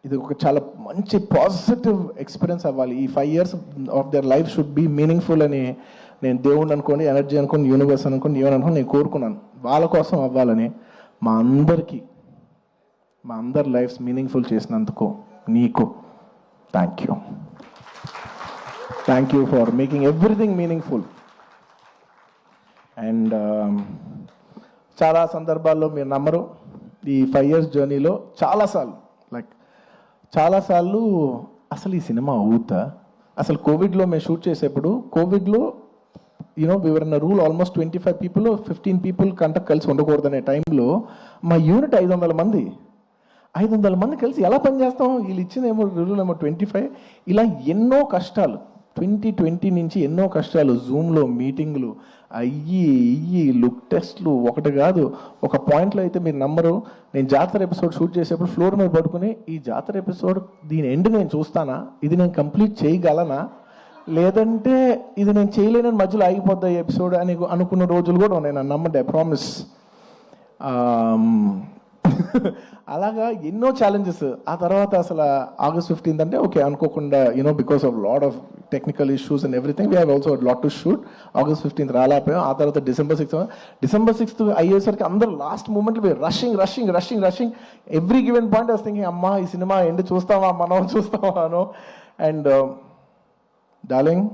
ఇది ఒక చాలా మంచి పాజిటివ్ ఎక్స్పీరియన్స్ అవ్వాలి. ఈ 5 years of their life should be meaningful అని నేను దేవుడిని అనుకోండి, ఎనర్జీ అనుకోండి, యూనివర్స్ అనుకోండి, ఏమని అనుకోండి నేను కోరుకున్నాను. వాళ్ళ కోసం అవ్వాలని మా అందరి లైఫ్స్ మీనింగ్ఫుల్ చేసినందుకు నీకు thank you for making everything meaningful. And చాలా సందర్భాల్లో మీరు నమ్మరు, ఈ 5 years జర్నీలో చాలాసార్లు అసలు ఈ సినిమా అవుతా, అసలు కోవిడ్లో మేము షూట్ చేసేప్పుడు కోవిడ్లో we were in rule almost 25 people 15 people కంట కలిసి ఉండకూడదనే టైంలో మా యూనిట్ 500 మంది కలిసి ఎలా పనిచేస్తాం? వీళ్ళు ఇచ్చిందేమో రూల్ ఏమో 25. ఇలా ఎన్నో కష్టాలు 2020 నుంచి ఎన్నో కష్టాలు, జూమ్లో మీటింగ్లు అయ్యి లుక్ టెస్ట్లు ఒకటి కాదు. ఒక పాయింట్లో అయితే మీరు నమ్మరు, నేను జాతర ఎపిసోడ్ షూట్ చేసేప్పుడు ఫ్లోర్ మీద పడుకుని ఈ జాతర ఎపిసోడ్ దీని ఎండ్ నేను చూస్తానా, ఇది నేను కంప్లీట్ చేయగలనా, లేదంటే ఇది నేను చేయలేనని మధ్యలో ఆగిపోద్దా ఈ ఎపిసోడ్ అని అనుకున్న రోజులు కూడా ఉన్నాయి. నన్ను నమ్మండి, ఐ ప్రామిస్. అలాగా ఎన్నో ఛాలెంజెస్. ఆ తర్వాత అసలు August 15th అంటే ఓకే అనుకోకుండా because of lot of technical issues and everything we have also lot to shoot. August 15th రాలేకపోయాం. ఆ తర్వాత December 6th అయ్యేసరికి అందరూ లాస్ట్ మూమెంట్లో rushing every given point I was thinking అమ్మా ఈ సినిమా ఎండ్ చూస్తావా మనం చూస్తావానో. And darling,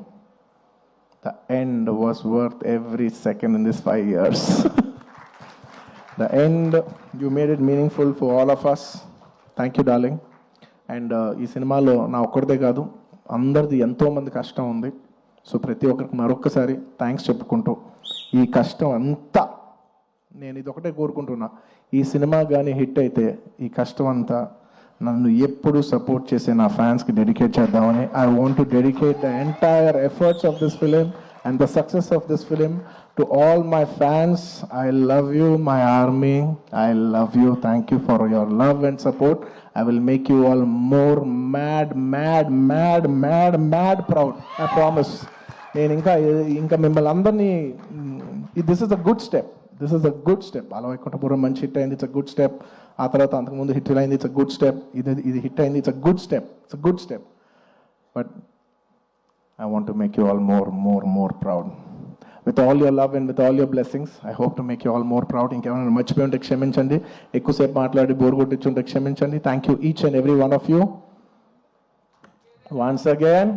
the end was worth every second in this 5 years. The end, you made it meaningful for all of us. Thank you, darling. And ఈ సినిమాలో నా ఒక్కడిదే కాదు, అందరిది ఎంతోమంది కష్టం ఉంది. సో ప్రతి ఒక్కరికి మరొక్కసారి థ్యాంక్స్ చెప్పుకుంటూ, ఈ కష్టం అంతా నేను ఇది ఒకటే కోరుకుంటున్నా, ఈ సినిమా కానీ హిట్ అయితే ఈ కష్టం అంతా నన్ను ఎప్పుడు సపోర్ట్ చేసే నా ఫ్యాన్స్కి డెడికేట్ చేద్దామని. I want to dedicate the entire efforts of this film and the success of this film to all my fans. I love you, my army. I love you. Thank you for your love and support. I will make you all more mad proud. I promise. నేను ఇంకా మిమ్మల్ని అందరినీ, this is a good step. బాలవైకుంఠపురం మంచి hit అయింది, it's a good step. ఆ తర్వాత అంతకుముందు hit అయింది, ఇట్స్ అ గుడ్ స్టెప్. ఇది హిట్ అయింది, it's a good step. But I want to make you all more proud. With all your love and with all your blessings, I hope to make you all more proud. ఇంకేమైనా మర్చిపోయి ఉంటే క్షమించండి, ఎక్కువసేపు మాట్లాడి bore కొట్టించుంటే క్షమించండి. Thank you each and every one of you. Once again,